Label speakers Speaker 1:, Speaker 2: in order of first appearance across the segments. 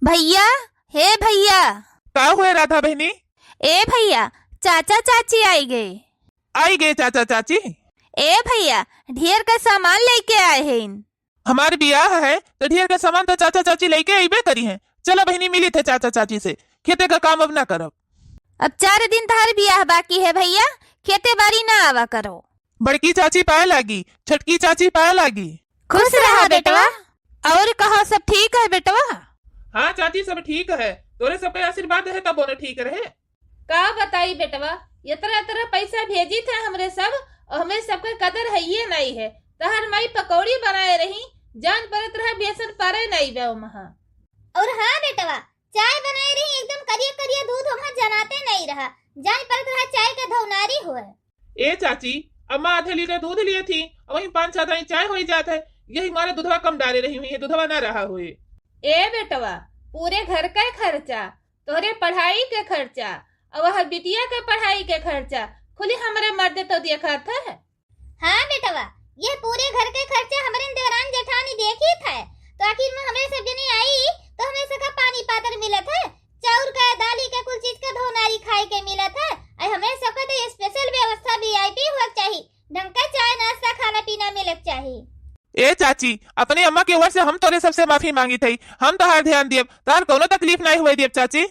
Speaker 1: भैया, हे भैया।
Speaker 2: का हुए राधा बहनी?
Speaker 1: ए भैया, चाचा चाची आई
Speaker 2: गए चाचा चाची।
Speaker 1: ए भैया, ढेर का सामान लेके आए हैं।
Speaker 2: हमारे ब्याह है तो ढेर का सामान तो चाचा चाची लेके अबे करी है। चलो बहनी, मिली थे चाचा चाची से, खेते का काम अब ना करब।
Speaker 1: अब 4 दिन तार ब्याह बाकी है भैया, खेते बाड़ी ना आवा करो।
Speaker 2: बड़की चाची पाए लागी, छटकी चाची पाए लागी।
Speaker 1: खुश रहा बेटवा। और कहो सब ठीक है बेटवा?
Speaker 2: हाँ चाची, सब ठीक है। तोरे सबके आशीर्वाद है तब बोले ठीक रहे।
Speaker 1: का बताई बेटवा, इतना इतना पैसा भेजी थे हमरे सब, और हमें सबके कदर है ये नहीं है। तहर माई पकौड़ी बनाए रही, जान परत रहा बेसन पारे नहीं बे महा।
Speaker 3: और हाँ बेटवा, चाय बनाई रही एकदम करिया करिया, दूध वहाँ जनाते नहीं रहा, जान परत रहा चाय का धौनारी हुआ।
Speaker 2: ए चाची, अम्मा आधे लीटर दूध लिए थी और वही 5-7 आई चाय हो जाता है। यही हमारे दूधवा कम डाले रही हुई है, दूधवा ना रहा हुए।
Speaker 1: ए बेटवा, पूरे घर का खर्चा, तोहरे पढ़ाई के खर्चा और वह बिटिया के पढ़ाई के खर्चा खुली हमारे मर्दे तो देखा था।
Speaker 3: हाँ बेटवा, ये पूरे घर के खर्चा हमारे देवरान जेठानी देखी था, तो आखिर में हमें सब जने आई तो हमें सका पानी पातर मिला था, चाउर का दाली का कुछ चीज का धोनारी खाए के मिला था। और हमें सबका तो स्पेशल व्यवस्था वीआईपी हुआ चाहिए, ढंग का चाय नाश्ता खाना पीना मिलक चाहिए।
Speaker 2: ए चाची, अपने अम्मा के ओर से हम तोरे सबसे माफी मांगी थी, हम तोहार ध्यान दियब, तार कोनो तकलीफ नहीं हुई दियब चाची।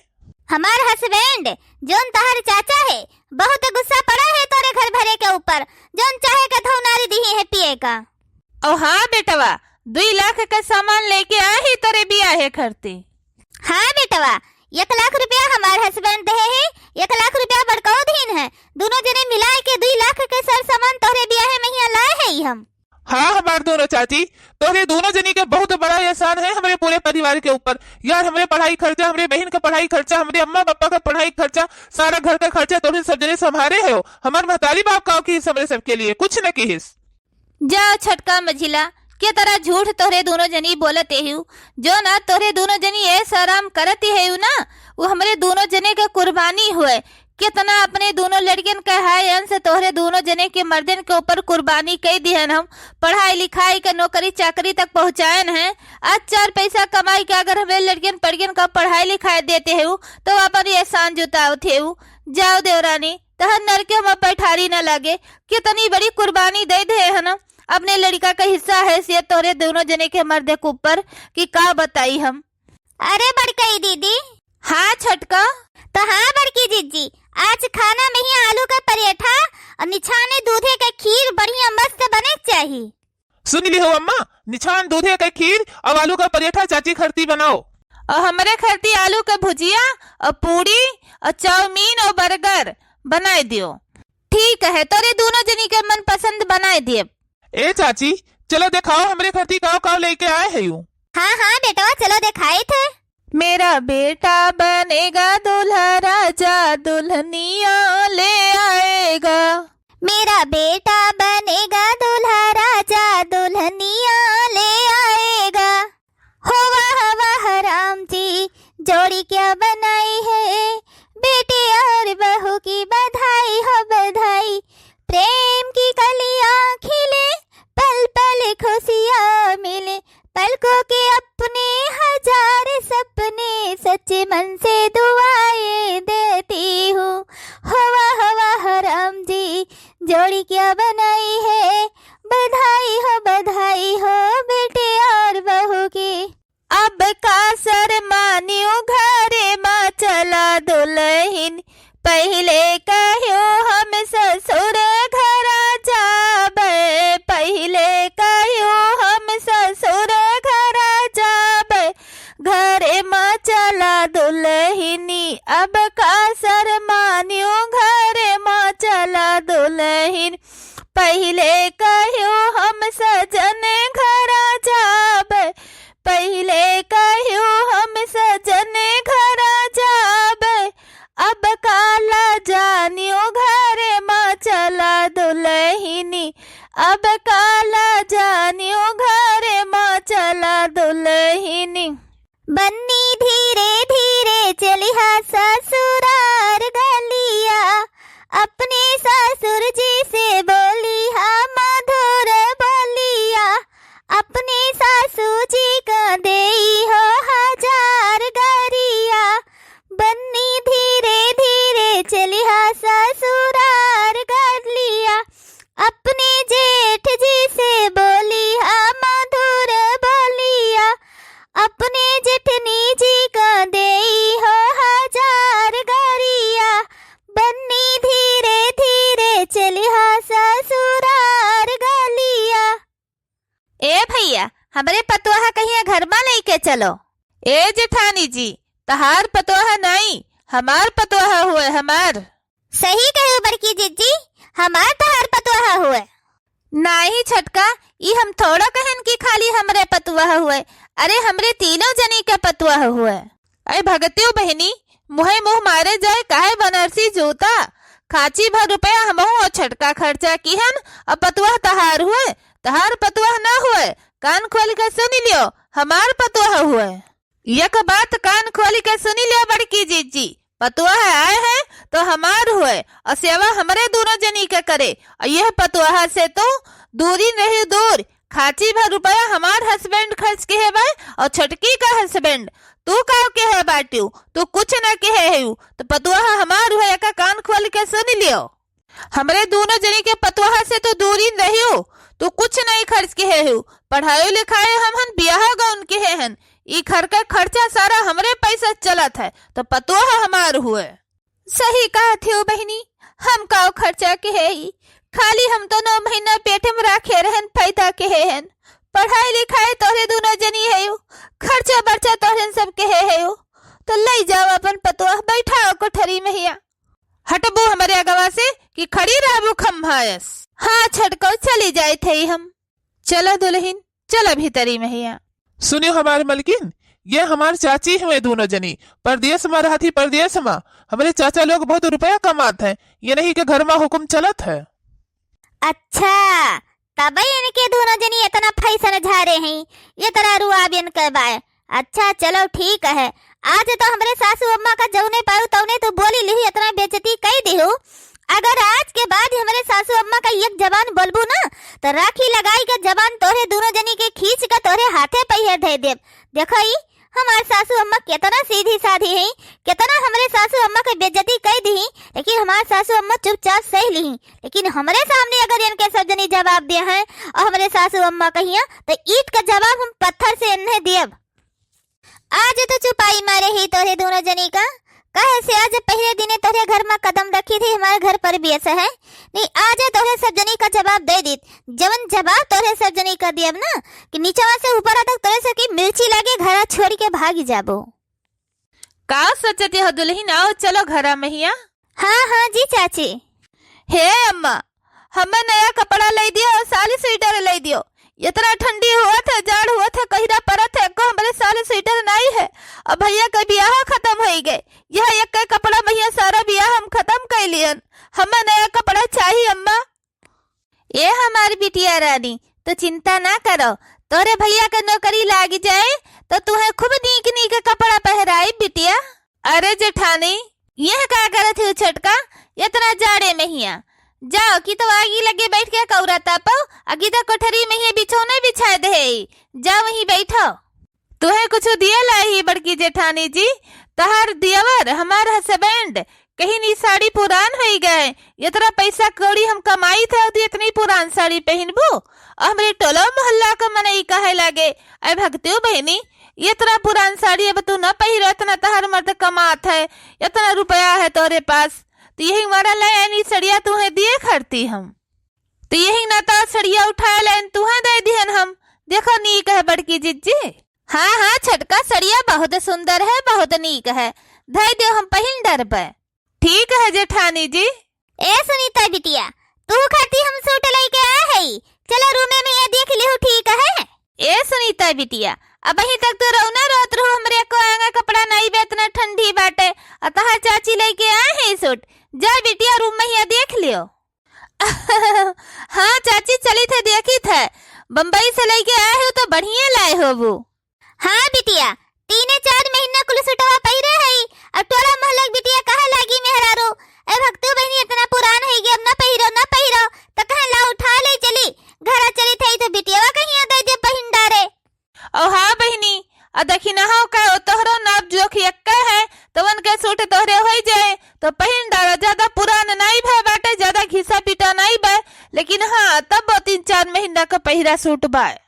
Speaker 3: हमार हस्बैंड जोन तोहर चाचा है बहुत गुस्सा पड़ा है तोरे घर भरे के ऊपर, जोन चाहे का धौनारी दी है पिए का।
Speaker 1: और हाँ बेटवा, 2 लाख का सामान लेके आए ही तोरे ब्याह करते।
Speaker 3: हाँ बेटवा, 1 लाख रुपया हमारे हस्बैंड दे है, 1 लाख रुपया बड़काऊ धीन है, दोनों जने मिलाए के 2 लाख के सर सामान तोरे ब्याह में ही लाए है हम।
Speaker 2: हाँ हमारे दोनों चाची, तोरे दोनों जनी के बहुत बड़ा एहसान है हमारे पूरे परिवार के ऊपर। यार हमारे पढ़ाई खर्चा, हमारे बहन का पढ़ाई खर्चा, हमारे अम्मा पापा का पढ़ाई खर्चा, सारा घर का खर्चा तोरे सब जने संभाले हो। हमारे महतारी बाप का की हमरे सबके लिए कुछ न किस।
Speaker 1: जाओ छटका मझिला, के तरह झूठ तोरे दोनों जनी बोलते हूँ, जो ना तोरे दोनों जनी ऐसा आराम करती है ना, वो हमारे दोनों जने का कुर्बानी हुए। कितना अपने दोनों लड़कियन का हाय अंश तोहरे दोनों जने के मर्दन के ऊपर कुर्बानी कई दिहन। हम पढ़ाई लिखाई का नौकरी चाकरी तक पहुँचायन है। आज 4 पैसा कमाई के अगर हमें लड़कियन पड़कियन का पढ़ाई लिखाई देते हो तो अपन एहसान जुटाते हो। जाओ देवरानी, तहर नरके में पैठारी न लगे, कितनी बड़ी कुर्बानी दे दे है ना अपने लड़का का हिस्सा है तोरे दोनों जने के मर्द के ऊपर कि का बताई हम।
Speaker 3: अरे बड़कई दीदी।
Speaker 1: हाँ छटका।
Speaker 3: तो हाँ बड़की जीजी, आज खाना में ही आलू का पराठा और निछाने दूधे का खीर बढ़िया मस्त बने चाहिए।
Speaker 2: सुन ली हो अम्मा, निछान दूधे का खीर और आलू का पराठा चाची खरती बनाओ।
Speaker 1: और हमारे खरती आलू का भुजिया और पूरी और चाउमीन और बर्गर बनाए दियो। ठीक है, तोरे दोनों जनी के मन पसंद बनाए दिए।
Speaker 2: ए चाची, चलो दिखाओ हमारे खरती काव लेके आए है यूं।
Speaker 3: हाँ हाँ बेटा, चलो दिखाए थे।
Speaker 1: मेरा बेटा बनेगा दूल्हा राजा, दुल्हनिया ले आएगा।
Speaker 3: मेरा बेटा बनेगा दूल्हा राजा, दुल्हनिया ले आएगा। हो वाह वाह राम जी, जोड़ी क्या बनाई है, बेटे और बहू की बधाई हो बधाई। प्रेम की कलियां खिले, पल पल खुशियां मिले, पलकों के अपने 1000 सपने, सच्चे मन से दुआएं देती हूँ। हो वाह राम जी, जोड़ी क्या बनाई है, बधाई हो बेटे और बहू की।
Speaker 1: अब का सरमानियो घरे माँ चला दुल्हन, पहले कहो हम ससुर घर जाबे, पहले कहो हम ससुर घर जाबे, घरे माँ चला दुल्हनी। अब का सरमानियो घरे माँ चला दुल्हन, पहले कहो हम सजन घर जाबे, पहले कहो हम सजन घर जाबे। अब काला जानियो घरे माँ चला दुल्हनी, अब काला जानियो घरे माँ चला दुल्हनी।
Speaker 3: बन्नी धीरे धीरे चलिहा ससुरार गलिया, अपने ससुर जी से बोलिहा मधुर बोलिया।
Speaker 1: ए जेठानी जी, तहार पतोहा नहीं, हमार पतोहा हुए हमार।
Speaker 3: सही कहे बड़की जिज्जी, हमार तहार पतोहा हुए।
Speaker 1: नाही छटका, ई हम थोड़ा कहन की खाली हमरे पतुआ हुए, अरे हमरे तीनों जनी के पतुआ हुए। अरे भगतियो बहनी, मुहे मुंह मारे जाए काहे बनारसी जूता। खाची भर रुपया हमहू और छटका खर्चा किहन, अब पतुआ तहार हुए, तहार पतुआ ना हुए। कान खोल के सुनी लियो, हमार पतुआ हुए। यक बात कान खोल के सुनी लियो बड़की जीजी, पतुआ आए हैं तो हमार हुए और सेवा हमरे दोनों जनी के करे। और यह पतुआ से तो दूरी नहीं दूर, खाची भर रुपया हमार हस्बैंड खर्च के है भाई, और छटकी का हस्बैंड तू का के है बाटू, तू कुछ न के है तो पतुआ हमार हुए का कान खोल के सुन लियो। हमरे दोनों जनी के पतुआ से तो दूरी नहीं हो, तू कुछ नहीं खर्च के है, पढ़ाई लिखाई हमहन बियाह गौन के हन, ई घर का खर्चा सारा हमरे पैसा चलत है तो पतुआ हमार हुए। सही कहा थी बहनी, हम का खर्चा के है, खाली हम तो 9 महीना पेट में रखे रहन पैदा के हन, पढ़ाई लिखाई तोहरे दोनों जनी है, खर्चा बर्चा तोहरे सब के है, तो ले जाओ अपन पतुआ, बैठाओ कोठरी में हिया। हटबो हमारे अगवा से कि खड़ी रहबो खम्भायस। हाँ छटको, चली जाए थे हम। चलो दुल्हन, चलो भीतरी में हिया।
Speaker 2: सुनियो हमारे मलकिन, ये हमारे चाची हुए दोनों जनी, परदेश में रहती परदेश में। हमारे चाचा लोग बहुत रुपया कमाते हैं, ये नहीं कि घर में हुक्म चलत है।
Speaker 3: अच्छा, तब इनके दोनों जनी इतना फैसन झारे हैं, ये तरह रुआबियन करवाए। अच्छा चलो ठीक है, आज तो हमारे सासू अम्मा का जौने पाऊ तौने तो बोली ली, इतना बेइज्जती कई दिहु। अगर आज के बाद हमारे सासू अम्मा का एक जबान बोलबू ना, तो राखी लगाई के जबान तोरे दोनों जनी के खींच के तोरे हाथे पहिए दे देब। देखो ही हमारे सासू अम्मा कितना सीधी साधी है, कितना हमारे सासू अम्मा के बेइज्जती कई दी, लेकिन हमारे सासू अम्मा चुपचाप सह ली। लेकिन हमारे सामने अगर इनके सब जनी जवाब दिया है और हमारे सासू अम्मा कहिया, तो ईट का जवाब हम पत्थर से इन्हें देब। आज तो चुपाई मारे ही तोरे दोनों जनी का, कहे से आज पहले दिने तोरे घर में कदम रखी थी, हमारे घर पर भी ऐसा है नहीं। आज तोरे सब जनी का जवाब दे दी, जवन जवाब तोरे सब जनी का दिया ना कि नीचवा से ऊपर तक तोरे से की मिर्ची लागे घर छोड़ के भागी जाबो।
Speaker 1: का सोचते हो दुल्हन, आओ चलो घरा में हिया।
Speaker 3: हाँ हाँ जी चाची।
Speaker 1: हे अम्मा, हमें नया कपड़ा ले दियो और साली स्वेटर ले दियो। इतना ठंडी हुआ था, जाड़ हुआ था, कहिरा परत है को हमारे साले स्वेटर नहीं है। अब भैया का ब्याह खत्म हो गए, यह एक का कपड़ा भैया सारा ब्याह हम खत्म कर लियन, हमें नया कपड़ा चाहिए अम्मा। ये हमारी बिटिया रानी, तो चिंता ना करो, तोरे भैया का नौकरी लाग जाए तो तुम्हें खूब नीक नीक कपड़ा पहराई बिटिया। अरे जेठानी, यह क्या करत है छटका, इतना जाड़े में हिया, जाओ कि तो आगी लगे बैठ के कौरा तापो, अगी तो कोठरी में ही बिछौने बिछा दे, जाओ वहीं बैठो। तुम्हें कुछ दिया लाई बड़की जेठानी जी, तहार दियावर हमार हस्बैंड कहीं नहीं साड़ी पुरान हो गए, इतना पैसा कौड़ी हम कमाई थे तो इतनी पुरान साड़ी पहनबो, और हमारे टोला मोहल्ला का मनई कहे लागे। अरे भगतियो बहनी, इतना पुरान साड़ी अब तू न पहिरो, इतना तहार मर्द कमात है, इतना रुपया है तोरे पास, तो यही हमारा लाइन सड़िया तुम्हें दिए खड़ती हम, तो यही ना तो सड़िया उठाए लाइन तुम्हें दे दिहन हम। देखो नीक है बड़की जिज्जी। हाँ हाँ छटका, सड़िया बहुत सुंदर है, बहुत नीक है, धै दो हम पहिन डर पे। ठीक है जेठानी जी।
Speaker 3: ए सुनीता बिटिया, तू खाती हम सूट लेके आए है, चलो रूम में ये देख लियो ठीक है।
Speaker 1: ए सुनीता बिटिया, अब अही तक तो रौना रोत रहो, हमरे को आंगा कपड़ा नहीं बे, इतना ठंडी बाटे, अतः चाची लेके आए है सूट, जा बिटिया रूम में ही देख लियो। हाँ चाची, चली थे देखी थे, बम्बई से लेके आए हो तो बढ़िया लाए हो वो।
Speaker 3: हाँ बिटिया, 3-4 महीना कुल सुटवा पहिरे है, अब टोला मोहल्ला बिटिया कहा लागी मेहरारो। ए भक्तू बहनी, इतना पुरान है कि अब ना पहिरो तो कहां ला उठा ले चली, घर चली थई तो बिटिया कहीं दे दे पहिन डारे।
Speaker 1: ओ हाँ बहनी, देखी ना हो का तोहरो नाप जोख यक्का है, तवन के सूट तोहरे हो जाए तो पहिन डारा, ज्यादा पुरान नहीं भय बाटे, ज्यादा घिसा पिटा नहीं बे, लेकिन हाँ तब 3-4 महीना का पहिरा सूट बाय।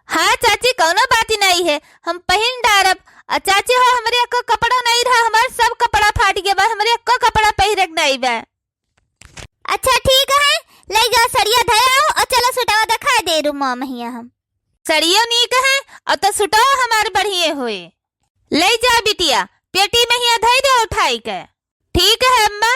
Speaker 1: हाँ चाची, कोनो बात ही नहीं है, हम पहिन डारब। चाची हो, हमारे को कपड़ा नहीं रहा, हमारे सब कपड़ा फाट गया बा, हमारे को कपड़ा पहिरक नहीं बा।
Speaker 3: अच्छा ठीक है, ले जाओ सड़िया धयाओ और चलो सुटावा दिखा दे रूम में हम।
Speaker 1: सड़ियो नीक है और तो सुटाओ हमारे बढ़िए हुए। ले जा बिटिया, पेटी में ही धई दे उठाई के। ठीक है अम्मा।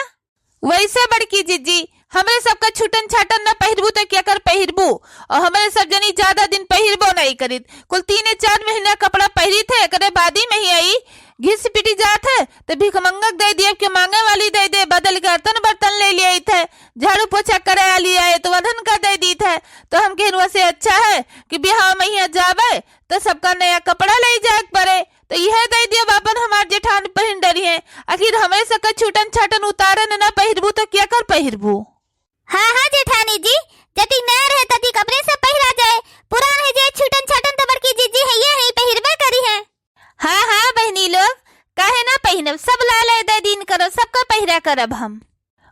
Speaker 1: वैसे बड़की जीजी, हमरे सबका छुटन छाटन न पहिरबू तो क्या कर पहिरबू, और हमरे सब जनी ज्यादा दिन पहिरबो नहीं करित, कुल 3-4 महीना कपड़ा पहिरी थे, एकरे बाद ही में ही आई घिस पिटी जात है तो भिखमंगक दे दिए कि मांगे वाली दे दे, बदल के बर्तन ले लिए थे, झाड़ू पोछा करे वाली आए तो वधन का दे दी थे। तो हम कहने से अच्छा है कि बिहाव में ही जावे तो सबका नया कपड़ा ले जाए पड़े, तो यह दे दिया बापन हमार जेठान पहन डरी है। आखिर हमें सबका छूटन छाटन उतारन न पहिरबू तो क्या कर पहिरबू।
Speaker 3: हाँ हाँ जेठानी जी, जति नया रहे तति कपड़े से पहिरा जाए, पुरान है जे छूटन छाटन तो बड़की जीजी है ये ही पहिरबे करी है।
Speaker 1: हाँ हाँ बहनी लोग, काहे ना पहिनब, सब लाले दे दिन करो, सबका पहिरा करब हम।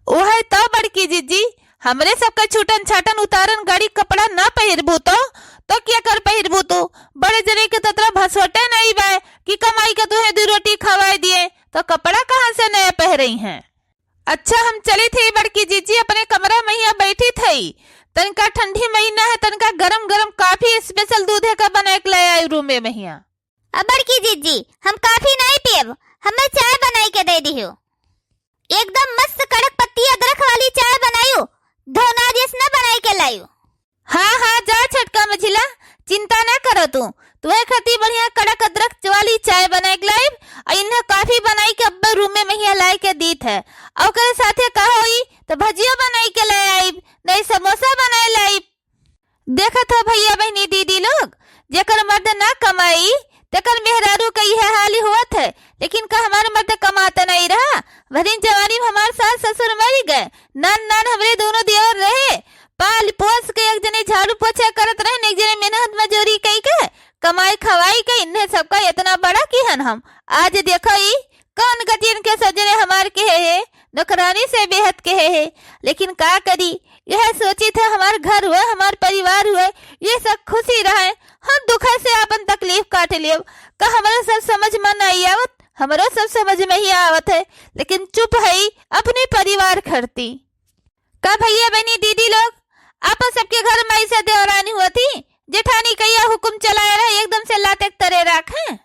Speaker 1: ओहे तो बड़की जीजी, हमरे सबका छूटन छाटन उतारन गाड़ी कपड़ा ना पहिरबू तो क्या कर पहिरबू तू, बड़े जने के ततरा भसोटे नहीं बाय कि कमाई के तुहे 2 रोटी खवाए दिए, तो कपड़ा कहाँ से नया पहरई हैं। अच्छा हम चली थी बड़की जीजी, अपने कमरा में ही बैठी थी, तनका ठंडी महीना है, तनका गरम गरम काफी स्पेशल दूध का बना के लाया रूम में महिया।
Speaker 3: अब बड़की जीजी, हम काफी नहीं पियब, हमें चाय बनाई के दे दी हो, एकदम मस्त कड़क पत्ती अदरक वाली चाय बनायू, धोना जैसा बनाई के लायू।
Speaker 1: हाँ हाँ जा छटका मझिला, चिंता ना करो तुम्हें खती बढ़िया कड़क अदरक वाली चाय बनाए के लाइब, और इन्हें काफी बनाई के अब्बा रूम में महिया लाई के दी थे, और करे साथे कहो ही तो भजिया बनाई के ले आइब, नहीं समोसा बनाए लाइब। देखत हो भैया बहनी दीदी लोग, जेकर मर्द ना कमाई तेकर मेहरारू का यह हाल ही होत है, लेकिन का हमारे मर्द कमाता नहीं रहा। भरी जवानी में हमारे सास ससुर मर गए, नान हमरे दोनों दियोर रहे, पाल पोस के एक जने झाड़ू पोछा करत रहे, एक जने मेहनत मजूरी कई के कमाई खवाई के, इन्हें सबका इतना बड़ा किहन हम। आज देखो ही कौन गतिन के सजने हमार के है, नौकरानी से बेहद के है, लेकिन का करी, यह सोची था हमार घर हुए, हमार परिवार हुए, ये सब खुशी रहे, हम दुख से अपन तकलीफ काट लियो। का हमारा सब समझ में नहीं आवत, हमारा सब समझ में ही आवत है, लेकिन चुप है अपने परिवार खड़ती। का भैया बहनी दीदी लोग, आप सबके घर में ऐसे देवरानी हुआ थी, जेठानी कैया हुक्म चलाए रहे एकदम से लाते तरे रखें।